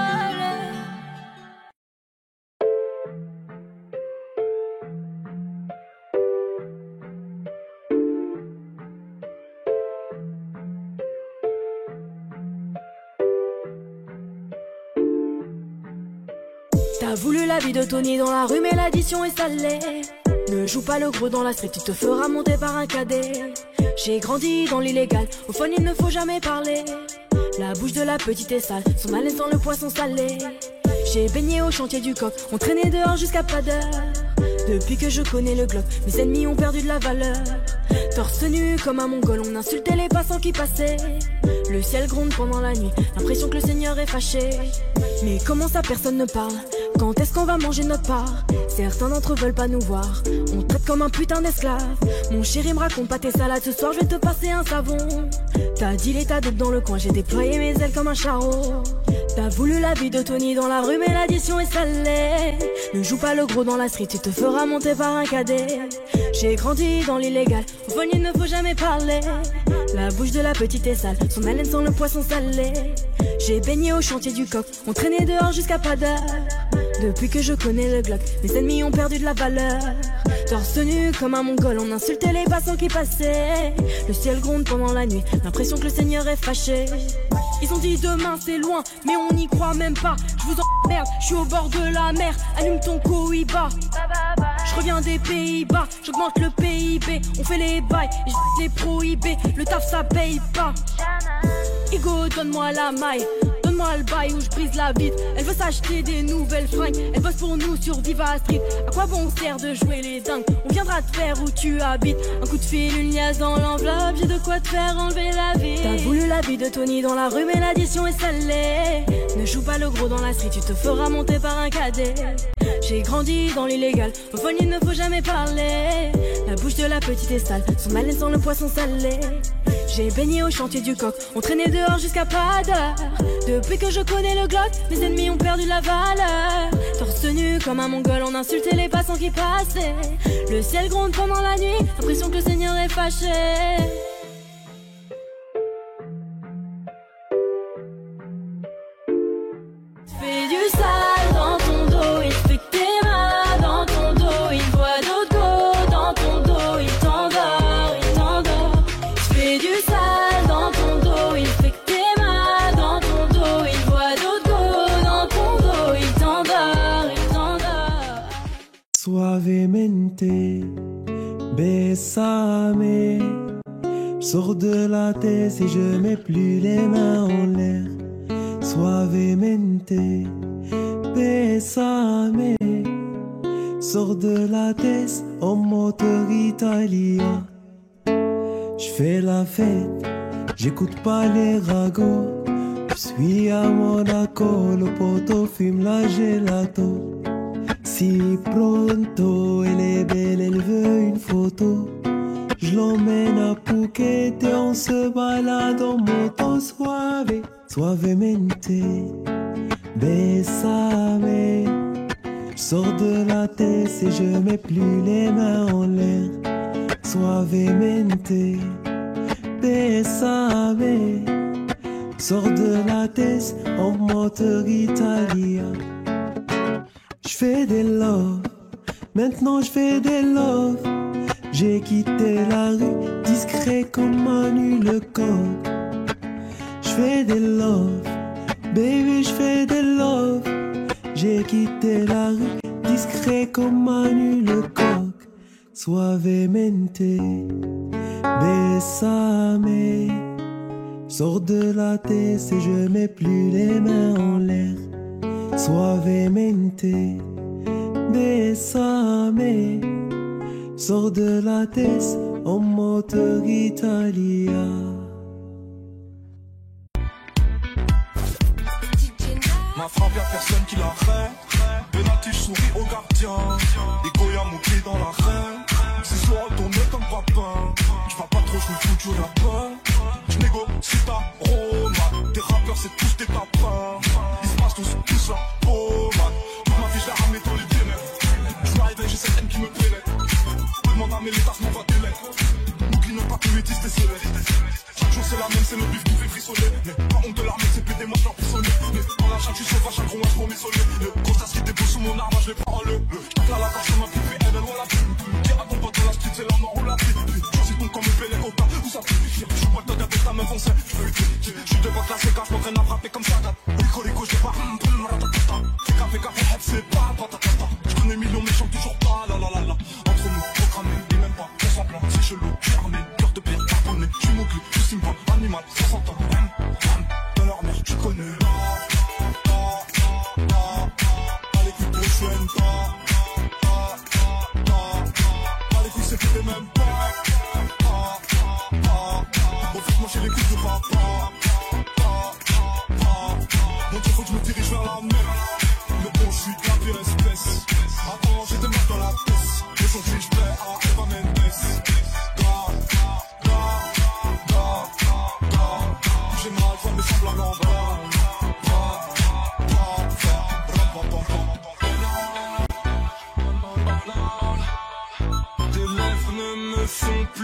T'as voulu la vie de Tony dans la rue mais l'addition est salée. Ne joue pas le gros dans la street, tu te feras monter par un cadet. J'ai grandi dans l'illégal, au fond il ne faut jamais parler. La bouche de la petite est sale, son malaise dans le poisson salé. J'ai baigné au chantier du coq, on traînait dehors jusqu'à pas d'heure. Depuis que je connais le Glock, mes ennemis ont perdu de la valeur. Torse nu comme un mongol, on insultait les passants qui passaient. Le ciel gronde pendant la nuit, l'impression que le Seigneur est fâché. Mais comment ça personne ne parle? Quand est-ce qu'on va manger notre part? Certains d'entre eux veulent pas nous voir, on traite comme un putain d'esclave. Mon chéri me raconte pas tes salades, ce soir je vais te passer un savon. T'as dit l'état d'être dans le coin, j'ai déployé mes ailes comme un charreau. T'as voulu la vie de Tony dans la rue mais l'addition est salée. Ne joue pas le gros dans la street, tu te feras monter par un cadet. J'ai grandi dans l'illégal, au fond il ne faut jamais parler. La bouche de la petite est sale, son haleine sent le poisson salé. J'ai baigné au chantier du coq, on traînait dehors jusqu'à pas d'heure. Depuis que je connais le Glock, mes ennemis ont perdu de la valeur. Torse nu comme un mongol, on insultait les passants qui passaient. Le ciel gronde pendant la nuit, l'impression que le Seigneur est fâché. Ils ont dit demain c'est loin, mais on n'y croit même pas. Je vous emmerde, je suis au bord de la mer, allume ton Cohiba. Je reviens des Pays-Bas, j'augmente le PIB. On fait les bails, et je les prohibés. Le taf ça paye pas. Ego, donne-moi la maille, donne-moi le bail où je brise la vitre. Elle veut s'acheter des nouvelles fringues, elle bosse pour nous sur Viva Street. À quoi bon sert de jouer les dingues? On viendra te faire où tu habites. Un coup de fil, une liasse dans l'enveloppe, j'ai de quoi te faire enlever la vie. T'as voulu la vie de Tony dans la rue mais l'addition est salée. Ne joue pas le gros dans la street, tu te feras monter par un cadet. J'ai grandi dans l'illégal, au fond il ne faut jamais parler. La bouche de la petite est sale, son haleine sent le poisson salé. J'ai baigné au chantier du coq, on traînait dehors jusqu'à pas d'heure. Depuis que je connais le Glock, mes ennemis ont perdu la valeur. Torse nu comme un mongol, on insultait les passants qui passaient. Le ciel gronde pendant la nuit, l'impression que le Seigneur est fâché. Fais du sale dans ton dos, il fait que t'es mal dans ton dos. Il voit d'autres go dans ton dos, il t'endort, il t'endort. Fais du sale dans ton dos, il fait que t'es mal dans ton dos. Il voit d'autres go dans ton dos, il t'endort, il t'endort. Suavemente, besame. Sors de la tête et je mets plus les mains en l'air. Suavemente, besame. Sors de la tête en moteur italien. J'fais la fête, j'écoute pas les ragots. J'suis à Monaco, le poteau fume la gelato. Si pronto, elle est belle, elle veut une photo. Je l'emmène à Phuket et on se balade en moto. Suave, suavemente, besame. J'sors de la tête et je mets plus les mains en l'air. Suavemente, besame. Sors de la tête en moteur italien. J'fais des love, maintenant j'fais des love. J'ai quitté la rue, discret comme Manu le coq. J'fais des love, baby j'fais des love. J'ai quitté la rue, discret comme Manu le coq. Suavemente, besame. Sors de la tête et je mets plus les mains en l'air. Suavemente, besame. Sors de la tête en moteur italien. Ma frappe y'a personne qui l'arrête. Penalty j'souris au gardien. Et Goya mon pied dans l'arène. C'est soit retourné comme papin. J'parle pas trop, j'me fous du lapin. J'négocie ta Roma. Tes rappeurs c'est tous des tapins. Ils se passent tous la pommade. Toute ma vie j'l'ai ramené dans les ténèbres. J'm'arrive et j'ai cette haine qui me pénètre. Demande à mes létas, m'envoie des lettres. N'oublie même pas que métis t'es célèbre. Chaque jour c'est la même, c'est le bif qui fait frissonner. Mais pas honte de l'armée, c'est pété, moi j'en frissonner. Mais dans la chatte, je suis sauvage, un gros match pour m'isoler. Le gros sas qui déboule sous mon arme, je l'ai pas en le. J'tape là la torche comme un pipi, elle ou la plume. Dis à ton pote dans la street, c'est la mort ou la vie. Choisis ton comme bel au cas où ça fait. J'suis pas le temps avec ta meuf, on sait. J'suis devant classe, les gars, j'm'entraîne à frapper comme ça. Rico, j'ai pas. Fais café, c'est pas patatata. J'connais millions, mais j'en toujours pas. La la la la. Entre nous, programmé, et même pas. On s'en plan, c'est chelou, j'suis armé. Cœur de pierre, carbonné. J'suis mobile, j'suis simple, animal, 60 ans. Dans leur mère, tu connais. Allez, écoute, je suis pas. Allez, écoute, c'est que t'es même pas.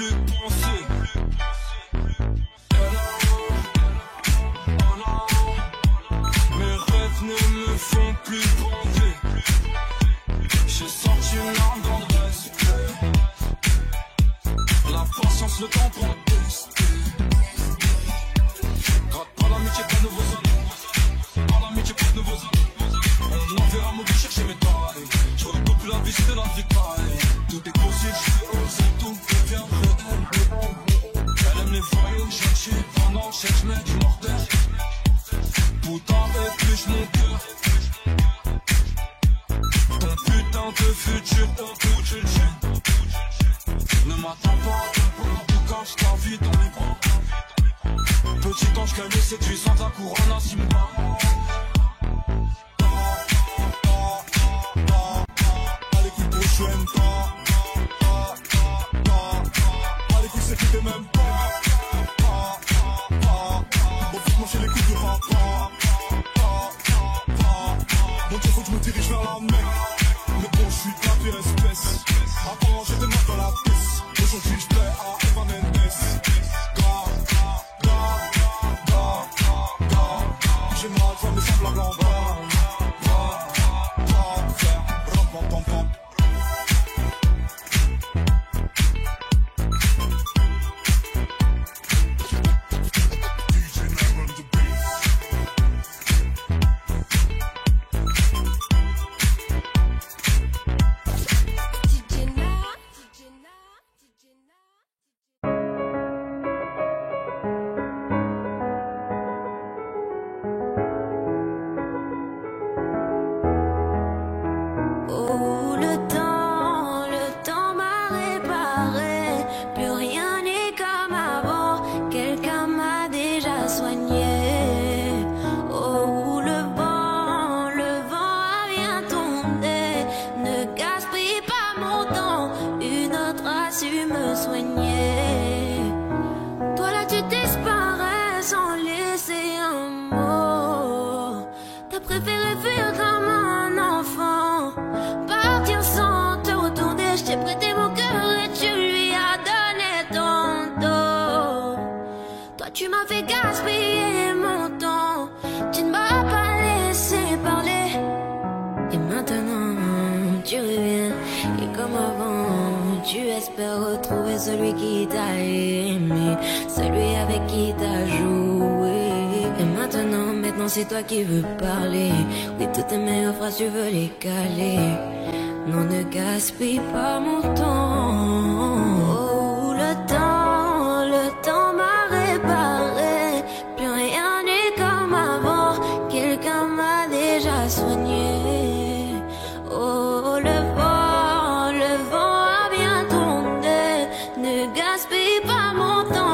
plus penser. Mes rêves ne me font plus bander. J'ai sorti une larme dans le respect. La patience, le temps pour tester. Gratte pas l'amitié, pas de nouveaux amis. Pas l'amitié, pas de nouveaux amis. On enverra mon but chercher mes tailles. Je recoupe plus la vie, c'est de la vie paille. Tout est possible, je suis osé, tout devient réel. Elle aime les voyous, chercher pendant cherche mec du mortel. Putain épluche mon cœur. Ton putain de futur au bout d'une chaîne. Ne m'attends pas, tout cache ta vie dans les bras. Petit ange calme séduisant, ta couronne à Simba. Allez couilles pour je n'aime pas. Allez couilles c'est que t'es même pas. Bon faut manger les couilles de papa. Bon Dieu faut que je me dirige vers la mer. Mais bon je suis de la pire espèce. Avant j'étais mort dans la piste. Aujourd'hui je plais à Eva Mendes. J'ai mal, je me sens blague en bas. Faire ram pam pam pam. Tu m'as fait gaspiller mon temps, tu ne m'as pas laissé parler. Et maintenant tu reviens, et comme avant, tu espères retrouver celui qui t'a aimé, celui avec qui t'as joué. Et maintenant c'est toi qui veux parler. Oui, toutes tes meilleures phrases tu veux les caler. Non, ne gaspille pas mon temps. Oh, le temps m'a réparé. Plus rien n'est comme avant. Quelqu'un m'a déjà soigné. Oh, le vent a bien tourné. Ne gaspille pas mon temps.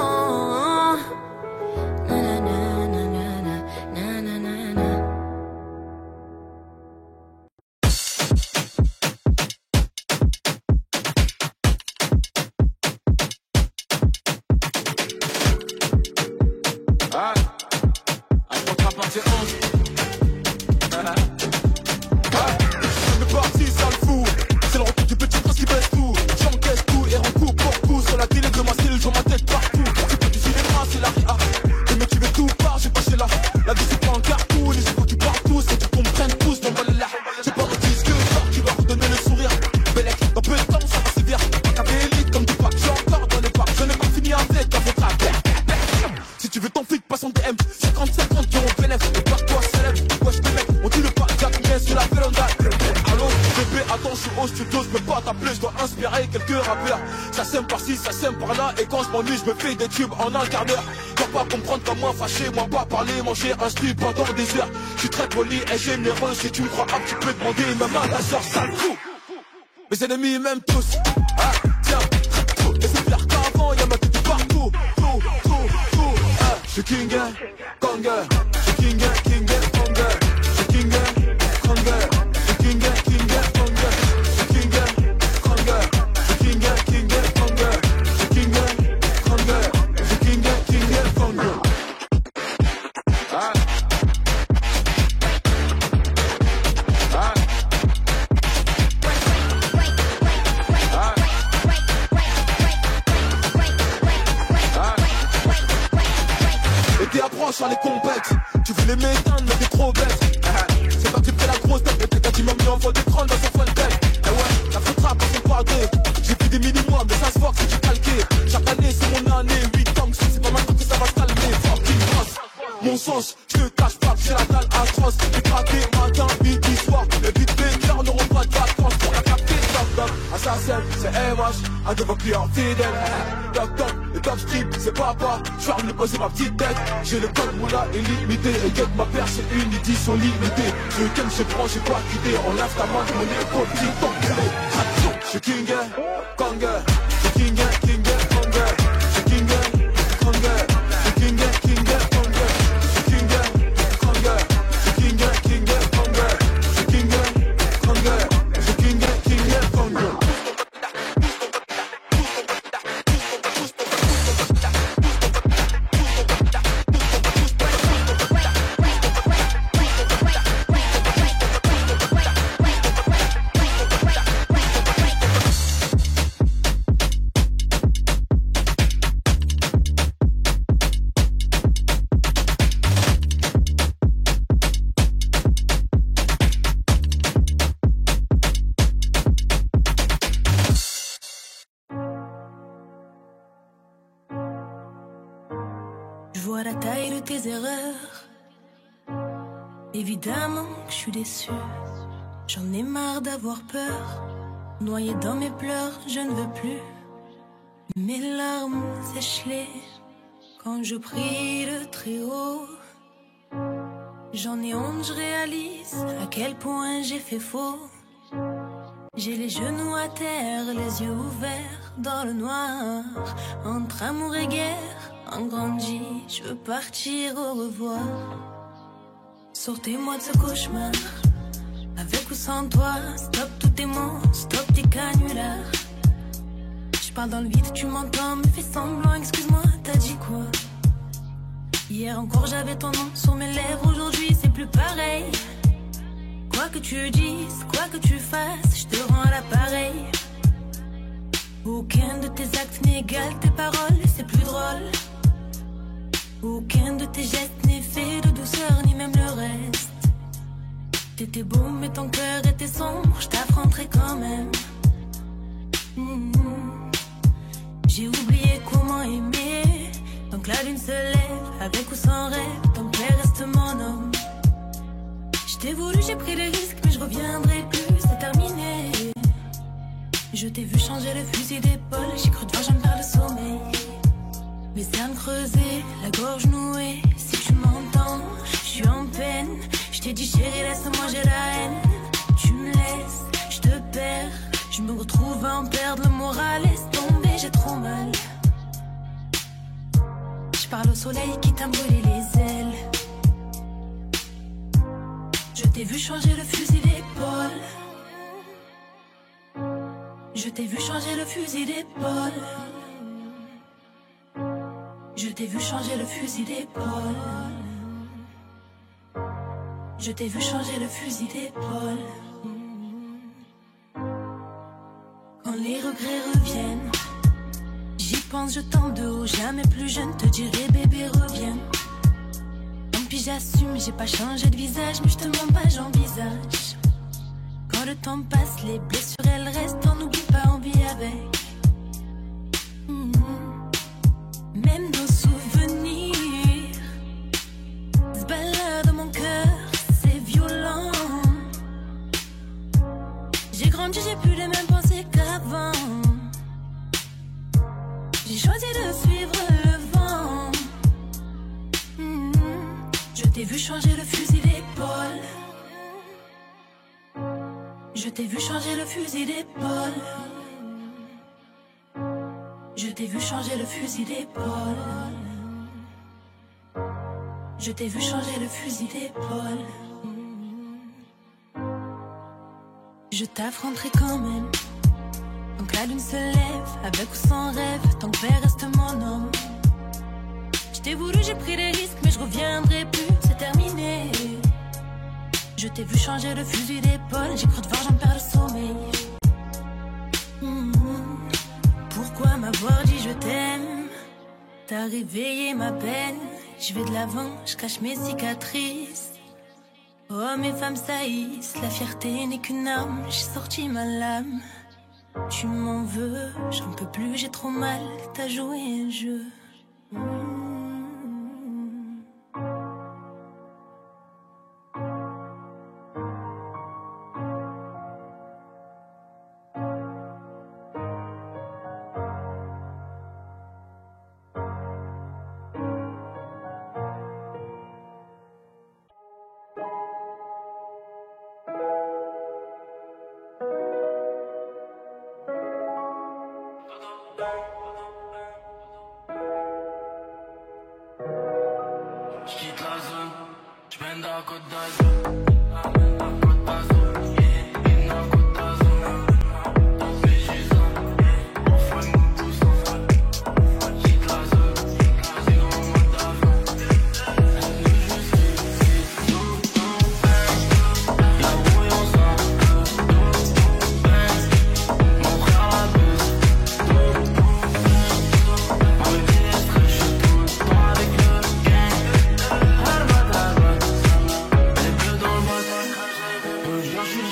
Je me fais des tubes en un quart d'heure. Dois pas comprendre comme moi, fâché, moi pas parler, manger un slip pendant des heures. Je suis très poli et généreux, si tu me crois up, tu peux demander même à ta soeur, sale fou. Mes ennemis m'aiment tous, ah tiens, et c'est clair qu'avant y'a ma tête partout, je suis king, conger, je suis king, conger, je suis king, conger, je suis king, conger, je suis king, conger, je suis king, conger. dommage à de vos clients fidèles. Toc toc, le top strip, c'est papa. Je vais poser ma petite tête. J'ai le code moula illimité. Et que ma paire c'est une édition limitée. Ce week-end je prends, j'ai pas quitté. On lave ta main de mon épaule, petit enculé. J'suis King, Kong. J'suis King, Kong. J'suis King, Kong. J'suis King, Kong. J'suis King, Kong. J'suis King, Kong. J'suis King, Kong. J'suis King, Kong. Je vois la taille de tes erreurs. Évidemment que je suis déçue. J'en ai marre d'avoir peur. Noyée dans mes pleurs, je ne veux plus. Mes larmes sèchent-les quand je prie le Très-Haut. J'en ai honte, je réalise à quel point j'ai fait faux. J'ai les genoux à terre, les yeux ouverts dans le noir. Entre amour et guerre, en grandi, je veux partir au revoir. Sortez-moi de ce cauchemar, avec ou sans toi. Stop tous tes mots, stop tes canulars. Je parle dans le vide, tu m'entends, me fais semblant, excuse-moi, t'as dit quoi? Hier encore j'avais ton nom sur mes lèvres, aujourd'hui c'est plus pareil. Quoi que tu dises, quoi que tu fasses, je te rends à l'appareil. Aucun de tes actes n'égale tes paroles, c'est plus drôle. Aucun de tes gestes n'est fait de douceur, ni même le reste. T'étais beau mais ton cœur était sombre, je t'affronterai quand même. J'ai oublié comment aimer. Donc la lune se lève, avec ou sans rêve, ton père reste mon homme. Je t'ai voulu, j'ai pris des risques, mais je reviendrai plus, c'est terminé. Je t'ai vu changer le fusil d'épaule, j'ai cru devoir j'en perds le sommeil. Mes cernes creusées, la gorge nouée, si tu m'entends, je suis en peine. Je t'ai dit chérie, laisse-moi, j'ai la haine. Tu me laisses, je te perds, je me retrouve à en perdre le moral. Laisse tomber, j'ai trop mal. Je parle au soleil qui t'a brûlé les ailes. Je t'ai vu changer le fusil d'épaule. Je t'ai vu changer le fusil d'épaule. Je t'ai vu changer le fusil d'épaule. Je t'ai vu changer le fusil d'épaule. Quand les regrets reviennent, j'y pense, je tente de haut, jamais plus jeune, te dirai bébé reviens. Tant pis j'assume, j'ai pas changé de visage, mais je te mens pas, j'envisage. Quand le temps passe, les blessures elles restent, on n'oublie pas, on vit avec. Même nos souvenirs se baladent dans mon cœur, c'est violent. J'ai grandi, j'ai plus les mêmes pensées qu'avant. J'ai choisi de suivre le vent. Je t'ai vu changer le fusil d'épaule. Je t'ai vu changer le fusil d'épaule. Je t'ai vu changer le fusil d'épaule. Je t'ai vu changer le fusil d'épaule. Je t'affronterai quand même. Donc la lune se lève, avec ou sans rêve, ton père reste mon homme. Je t'ai voulu, j'ai pris des risques, mais je reviendrai plus, c'est terminé. Je t'ai vu changer le fusil d'épaule, j'ai cru devoir j'en perds le sommeil. Pourquoi m'avoir dit je t'aime? T'as réveillé ma peine, je vais de l'avant, je cache mes cicatrices. Oh mes femmes saillissent, la fierté n'est qu'une arme, j'ai sorti ma lame. Tu m'en veux, j'en peux plus, j'ai trop mal, t'as joué un jeu.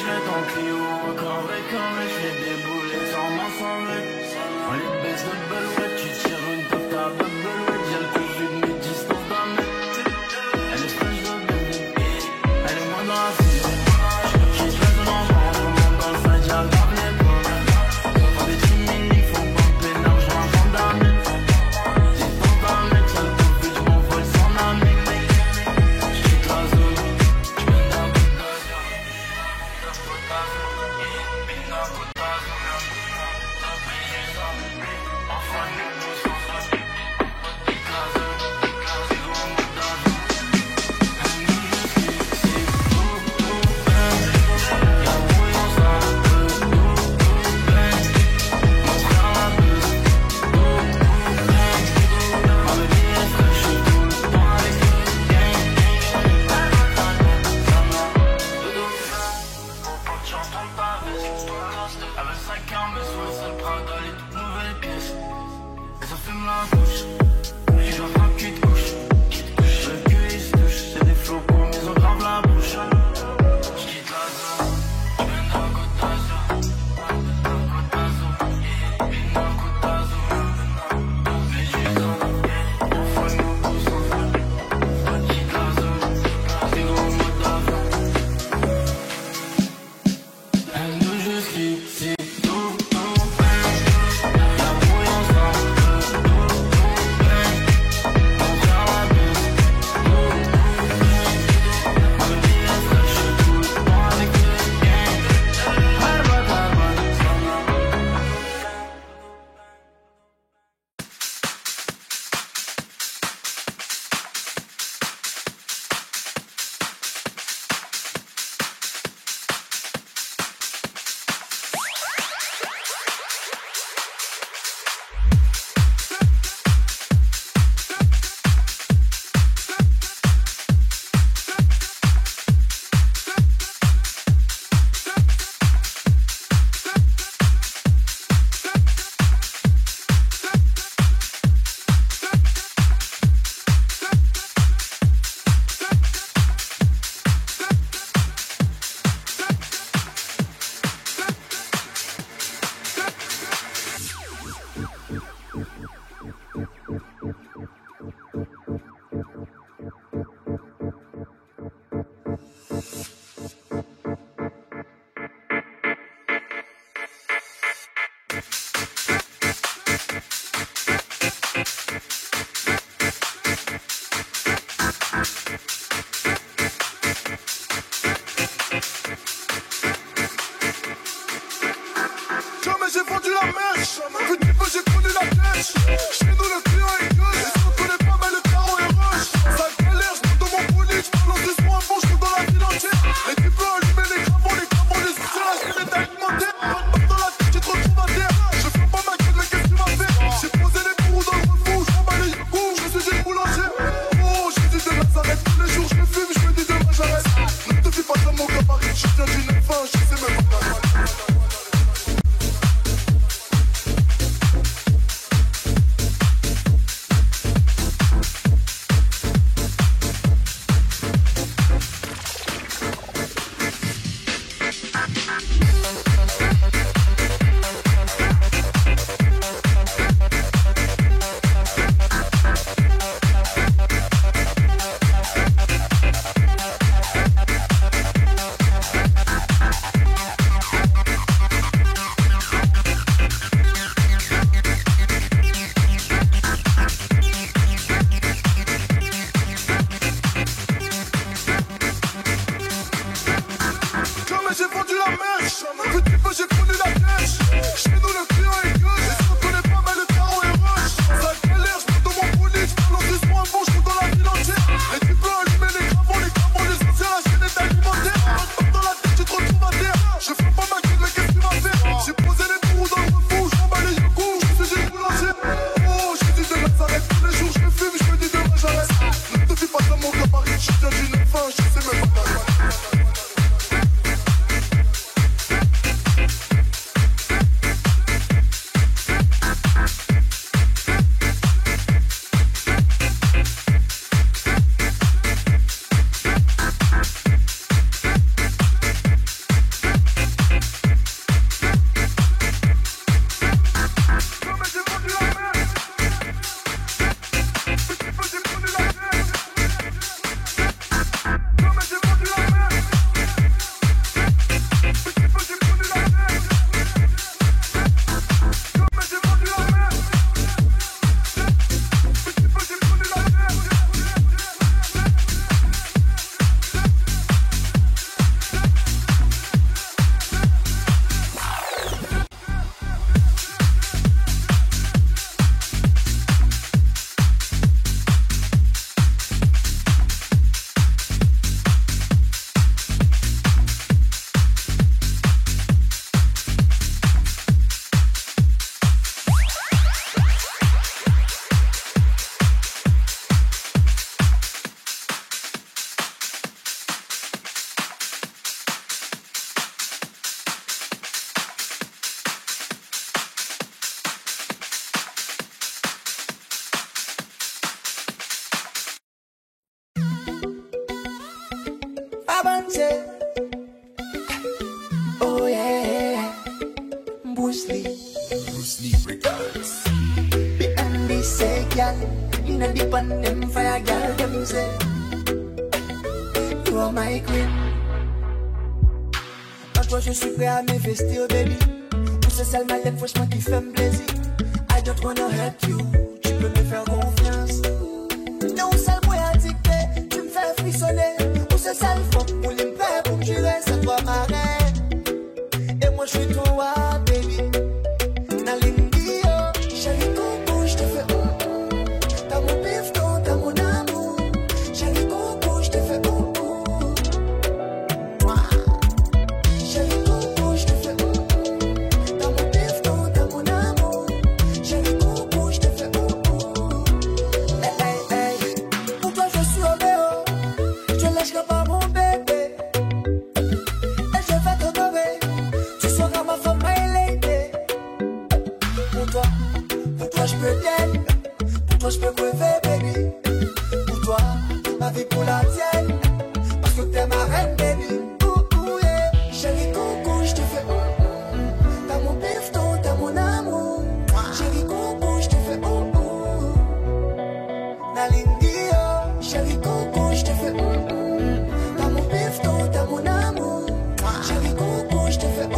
je vais dans Clio, carré, je fais des boulets sans m'assembler. On les baisse de belouette, tu tires une tarte à belouette, j'ai le cousu de mes distances d'un mètre. Elle est fraîche de bébé, elle est moins dans la fille. Je laisse de l'enfant, tout le monde dans le side, j'aggrave les pommes. Pas des timides, il faut pomper l'argent avant d'amener. Distance d'un mec, seul tout but, je m'envole sans ami. J'quitte la zone, j'mets d'un coup d'azur. Jamais j'ai vendu la mèche, vu du peu j'ai connu la pêche. Chez nous le client est gueule, et si on connaît pas mais le carreau est rush. Ça galère, je monte dans mon bolide, je balance des soins à fond, je dans la ville entière. Et tu peux allumer les cravons, les soutiens, la chaîne est alimentaire. Dans la tête, tu te retrouves à terre. Je fais pas ma gueule, mais qu'est-ce que tu vas faire? J'ai posé les bourreaux dans le refour, je m'en bats les coups, je suis une boulanger. Oh, Jésus de Nazareth, tous les jours je me fume, je me dis demain j'arrête. Ne te fie pas comme mon gabarit, je viens d'une fin, je sais même pas. J'ai vendu la mèche, petit peu j'ai connu la pêche. Chez nous le client est gueule, et si on connaît pas mais le carreau est rush. Ça galère, je monte dans mon bolide, je balance des soins à fond, je dans la ville entière. Et tu peux allumer les cravons, les anciens, la chaîne est alimentaire. Dans la tête, tu te retrouves à terre. Je fais pas ma gueule, mais qu'est-ce que tu vas faire? J'ai posé les bourreaux dans le refour, je m'en bats les coups, je suis une boulanger. Oh, Jésus de Nazareth, tous les jours je me fume, je me dis demain j'arrête. Ne te fie pas comme mon gabarit, je viens d'une fin, je sais même pas. gal. In a deep on them fire gal, them say you are my queen. Quand toi je suis prêt à m'investir, baby. Pour ce sale malin, franchement qui fait me plaisir. I don't wanna hurt you, tu peux me faire confiance. T'es un sale boy addicté, tu me fais frissonner. Pour ce sale fuck, pour les me pour me jurer, ça doit m'arrêter. Et moi je suis toi, baby. Nalindio, chérie coco, je te fais t'as mon pifton, t'as mon amour. Chérie coco, je te fais chérie coco, je te fais t'as mon pifton, t'as mon amour. Chérie coco, je te fais hey, hey, hey. Pour toi je suis obéo, je te lâcherai pas mon bébé. Et je vais te tomber, tu seras ma femme, my lady. Pour toi je peux t'aider. Pour toi je peux crever, baby. Pour toi, ma vie pour la tienne. Parce que t'es ma reine, baby. Yeah. Chérie coco, je te fais t'as mon pifton, t'as mon amour. Chérie coco, je te fais Nalindio, chérie coco, je te fais t'as mon pifton, t'as mon amour. Chérie coco, je te fais